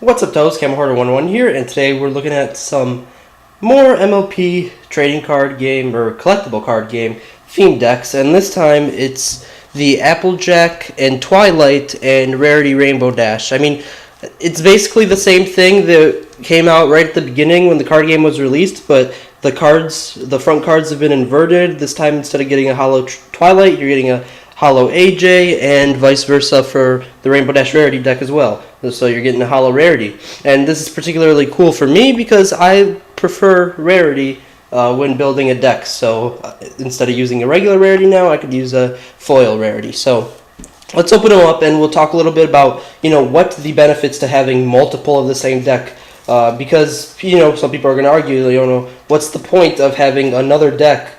What's up, toes? CamelHorder11 here, and today we're looking at some more MLP trading card game or collectible card game theme decks, and this time it's the Applejack and Twilight and Rarity Rainbow Dash. I mean, it's basically the same thing that came out right at the beginning when the card game was released, but the front cards have been inverted. This time, instead of getting a hollow Twilight, you're getting a hollow AJ, and vice versa for the Rainbow Dash Rarity deck as well. So you're getting a hollow Rarity. And this is particularly cool for me because I prefer Rarity when building a deck. So instead of using a regular Rarity now, I could use a foil Rarity. So let's open them up and we'll talk a little bit about, what the benefits to having multiple of the same deck. Because, some people are going to argue, what's the point of having another deck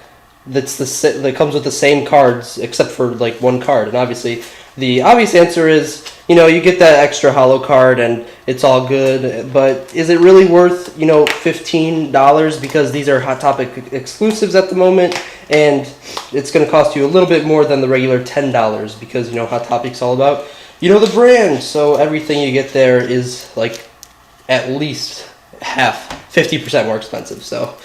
that comes with the same cards except for like one card? And obviously the obvious answer is you get that extra hollow card and it's all good, but is it really worth $15 because these are Hot Topic exclusives at the moment, and it's going to cost you a little bit more than the regular $10 because Hot Topic's all about the brand, so everything you get there is like at least 50% more expensive. So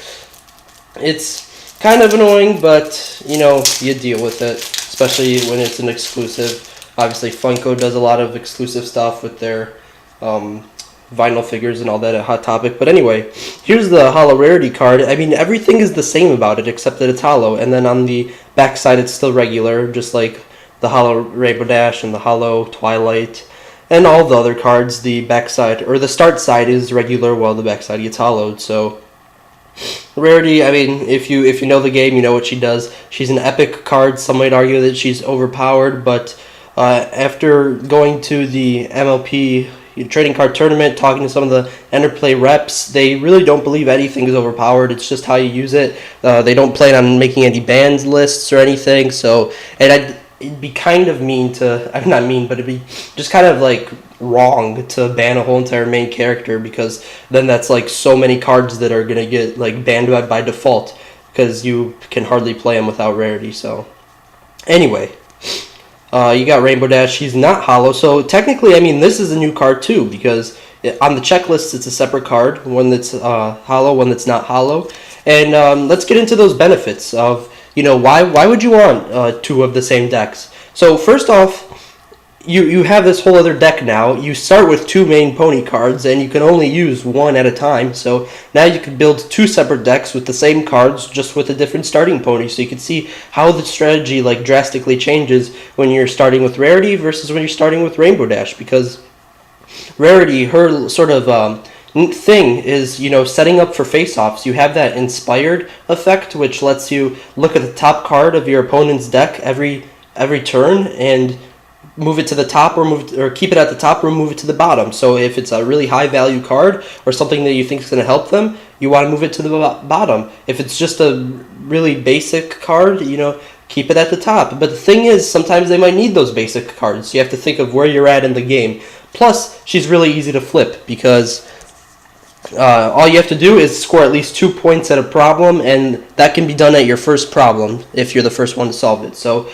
it's kind of annoying, but you deal with it, especially when it's an exclusive. Obviously, Funko does a lot of exclusive stuff with their vinyl figures and all that at Hot Topic. But anyway, here's the hollow Rarity card. I mean, everything is the same about it except that it's hollow, and then on the back side it's still regular, just like the hollow Rainbow Dash and the hollow Twilight and all the other cards. The back side, or the start side, is regular while the back side gets hollowed. So Rarity, I mean, if you know the game, you know what she does. She's an epic card. Some might argue that she's overpowered, but after going to the MLP trading card tournament, talking to some of the Interplay reps, they really don't believe anything is overpowered. It's just how you use it. They don't plan on making any bans lists or anything. So, and it'd be kind of mean to, I'm not mean, but it'd be just kind of like wrong to ban a whole entire main character, because then that's like so many cards that are going to get like banned by default because you can hardly play them without Rarity. So anyway, you got Rainbow Dash. She's not hollow, so technically, I mean, this is a new card too, because on the checklist it's a separate card, one that's hollow, one that's not hollow. And let's get into those benefits of why would you want two of the same decks. So first off, you have this whole other deck now. You start with two main pony cards, and you can only use one at a time. So now you can build two separate decks with the same cards, just with a different starting pony. So you can see how the strategy like drastically changes when you're starting with Rarity versus when you're starting with Rainbow Dash. Because Rarity, her sort of thing is setting up for face-offs. You have that inspired effect, which lets you look at the top card of your opponent's deck every turn and move it to the top, or keep it at the top, or move it to the bottom. So if it's a really high value card or something that you think is going to help them, you want to move it to the bottom. If it's just a really basic card, keep it at the top. But the thing is, sometimes they might need those basic cards, so you have to think of where you're at in the game. Plus, she's really easy to flip because all you have to do is score at least 2 points at a problem, and that can be done at your first problem if you're the first one to solve it. So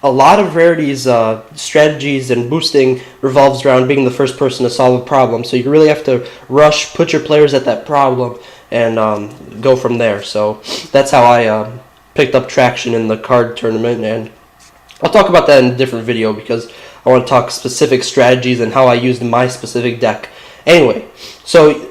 a lot of Rarity's strategies and boosting revolves around being the first person to solve a problem. So you really have to rush, put your players at that problem, and go from there. So that's how I picked up traction in the card tournament, and I'll talk about that in a different video because I want to talk specific strategies and how I used my specific deck. Anyway, so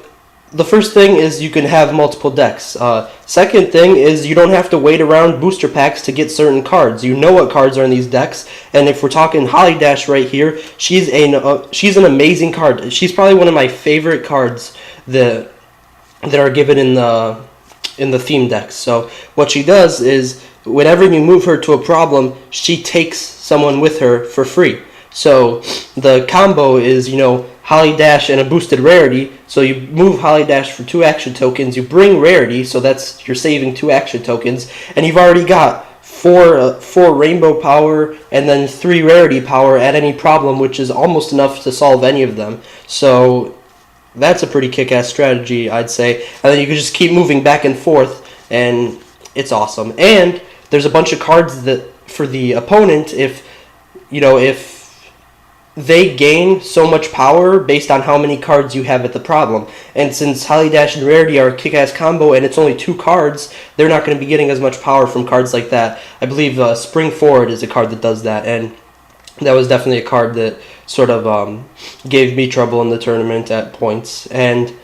the first thing is you can have multiple decks. Second thing is you don't have to wait around booster packs to get certain cards. You know what cards are in these decks, and if we're talking Holly Dash right here, she's an amazing card. She's probably one of my favorite cards that are given in the theme decks. So what she does is whenever you move her to a problem, she takes someone with her for free. So the combo is Holly Dash and a boosted Rarity. So you move Holly Dash for 2 action tokens, you bring Rarity, so you're saving 2 action tokens, and you've already got 4 Rainbow power and then 3 Rarity power at any problem, which is almost enough to solve any of them. So that's a pretty kick-ass strategy, I'd say. And then you can just keep moving back and forth, and it's awesome. And there's a bunch of cards that for the opponent, if they gain so much power based on how many cards you have at the problem. And since Holly Dash and Rarity are a kick-ass combo and it's only 2 cards, they're not going to be getting as much power from cards like that. I believe Spring Forward is a card that does that, and that was definitely a card that sort of gave me trouble in the tournament at points. And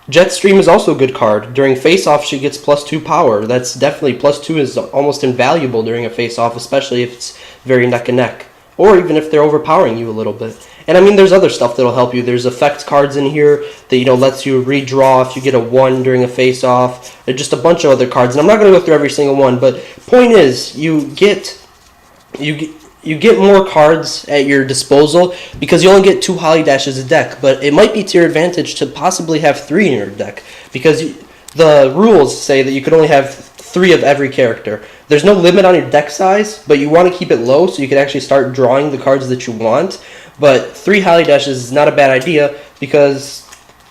Jetstream is also a good card. During face-off, she gets +2 power. That's definitely, +2 is almost invaluable during a face-off, especially if it's very neck and neck, or even if they're overpowering you a little bit. And I mean, there's other stuff that'll help you. There's effect cards in here that, you know, lets you redraw if you get a 1 during a face-off. There's just a bunch of other cards, and I'm not going to go through every single one, but point is, you get more cards at your disposal because you only get 2 Holly Dashes a deck, but it might be to your advantage to possibly have 3 in your deck because the rules say that you can only have 3 of every character. There's no limit on your deck size, but you want to keep it low so you can actually start drawing the cards that you want. But 3 Holly Dashes is not a bad idea because,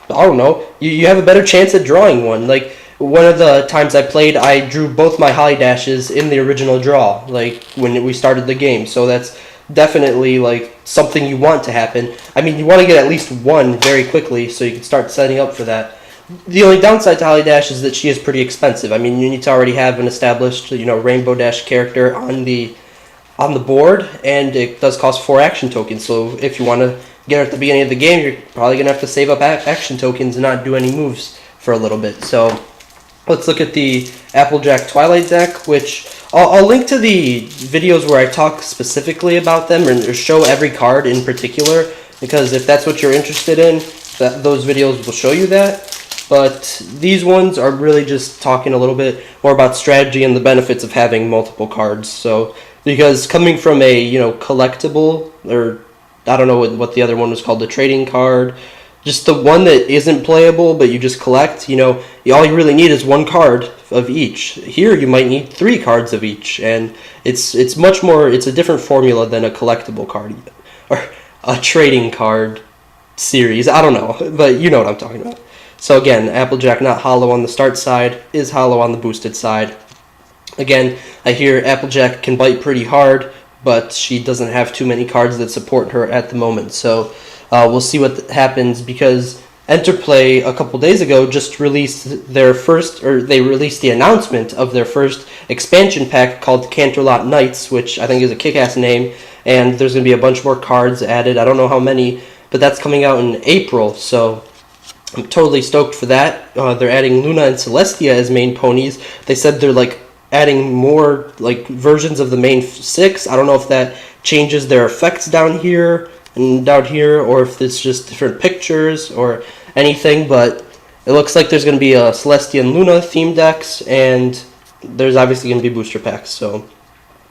I don't know, you have a better chance at drawing one. Like, one of the times I played, I drew both my Holly Dashes in the original draw, like, when we started the game. So that's definitely, like, something you want to happen. I mean, you want to get at least 1 very quickly so you can start setting up for that. The only downside to Holly Dash is that she is pretty expensive. I mean, you need to already have an established, you know, Rainbow Dash character on the board, and it does cost 4 action tokens. So if you want to get her at the beginning of the game, you're probably going to have to save up action tokens and not do any moves for a little bit. So let's look at the Applejack Twilight deck, which I'll link to the videos where I talk specifically about them or show every card in particular, because if that's what you're interested in, those videos will show you that. But these ones are really just talking a little bit more about strategy and the benefits of having multiple cards. So, because coming from a, you know, collectible, or I don't know what the other one was called, the trading card, just the one that isn't playable but you just collect, you know, all you really need is 1 card of each. Here you might need 3 cards of each, and it's much more, it's a different formula than a collectible card or a trading card series. I don't know, but you know what I'm talking about. So again, Applejack not hollow on the start side, is hollow on the boosted side. Again, I hear Applejack can bite pretty hard, but she doesn't have too many cards that support her at the moment. So we'll see what happens, because Enterplay a couple days ago just released their first, or they released the announcement of their first expansion pack called Canterlot Knights, which I think is a kick-ass name, and there's going to be a bunch more cards added. I don't know how many, but that's coming out in April, so I'm totally stoked for that. They're adding Luna and Celestia as main ponies. They said they're like adding more like versions of the main 6. I don't know if that changes their effects down here and down here, or if it's just different pictures or anything, but it looks like there's going to be a Celestia and Luna theme decks, and there's obviously going to be booster packs, so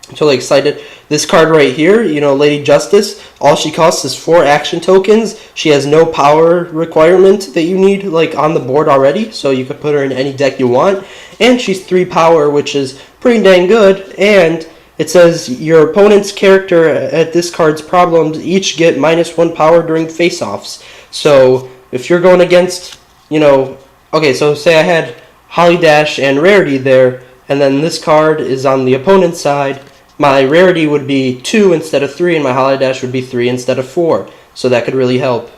I'm totally excited. This card right here, you know, Lady Justice, all she costs is 4 action tokens. She has no power requirement that you need, like, on the board already, so you could put her in any deck you want. And she's 3 power, which is pretty dang good. And it says your opponent's character at this card's problems each get -1 power during face-offs. So if you're going against, you know, okay, so say I had Holly Dash and Rarity there, and then this card is on the opponent's side, my Rarity would be 2 instead of 3, and my Holly Dash would be 3 instead of 4. So that could really help.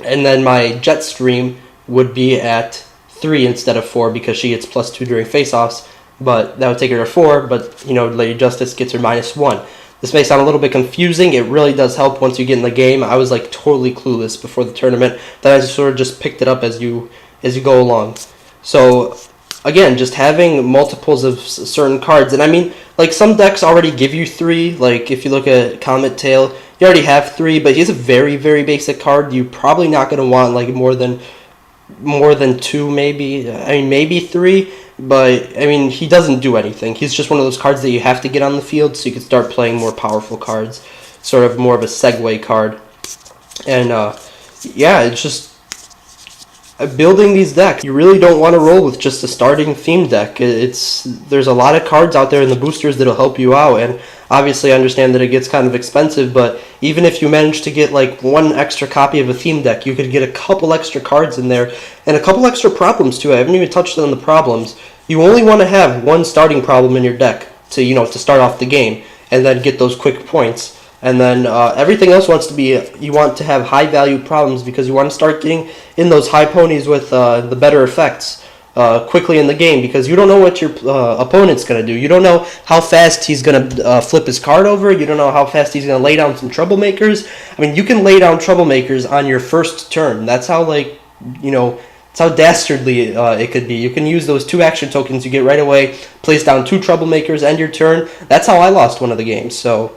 And then my Jetstream would be at 3 instead of 4 because she gets +2 during face-offs. But that would take her to 4, but, you know, Lady Justice gets her -1. This may sound a little bit confusing. It really does help once you get in the game. I was, like, totally clueless before the tournament. Then I sort of just picked it up as you go along. So again, just having multiples of certain cards. And I mean, like, some decks already give you 3. Like, if you look at Comet Tail, you already have 3, but he's a very, very basic card. You're probably not going to want, like, more than 2, maybe. I mean, maybe 3, but, I mean, he doesn't do anything. He's just one of those cards that you have to get on the field so you can start playing more powerful cards. Sort of more of a segue card. And, yeah, it's just building these decks. You really don't want to roll with just a starting theme deck. There's a lot of cards out there in the boosters that'll help you out, and obviously I understand that it gets kind of expensive, but even if you manage to get like 1 extra copy of a theme deck, you could get a couple extra cards in there, and a couple extra problems too. I haven't even touched on the problems. You only want to have 1 starting problem in your deck to, you know, to start off the game, and then get those quick points. And then everything else wants to be, you want to have high value problems because you want to start getting in those high ponies with the better effects quickly in the game, because you don't know what your opponent's going to do. You don't know how fast he's going to flip his card over. You don't know how fast he's going to lay down some troublemakers. I mean, you can lay down troublemakers on your first turn. That's how, like, you know, it's how dastardly it could be. You can use those 2 action tokens you get right away, place down 2 troublemakers, end your turn. That's how I lost one of the games. So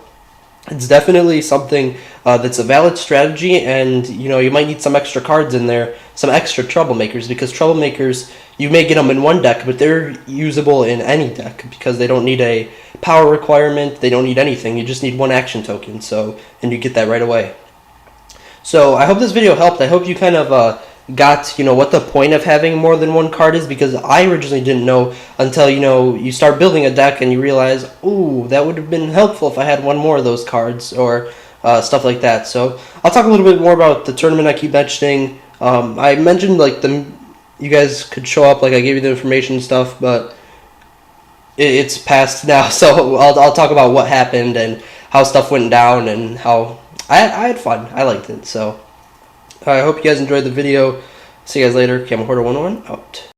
it's definitely something that's a valid strategy, and you know, you might need some extra cards in there, some extra troublemakers, because troublemakers, you may get them in one deck, but they're usable in any deck because they don't need a power requirement, they don't need anything, you just need 1 action token, so, and you get that right away. So I hope this video helped. I hope you kind of got, you know, what the point of having more than 1 card is, because I originally didn't know until, you know, you start building a deck and you realize, ooh, that would have been helpful if I had 1 more of those cards, or stuff like that. So I'll talk a little bit more about the tournament I keep mentioning. I mentioned, like, you guys could show up, like I gave you the information and stuff, but it's past now, so I'll talk about what happened and how stuff went down and how I had fun. I liked it, so I hope you guys enjoyed the video. See you guys later. Camel Hoarder 101 out.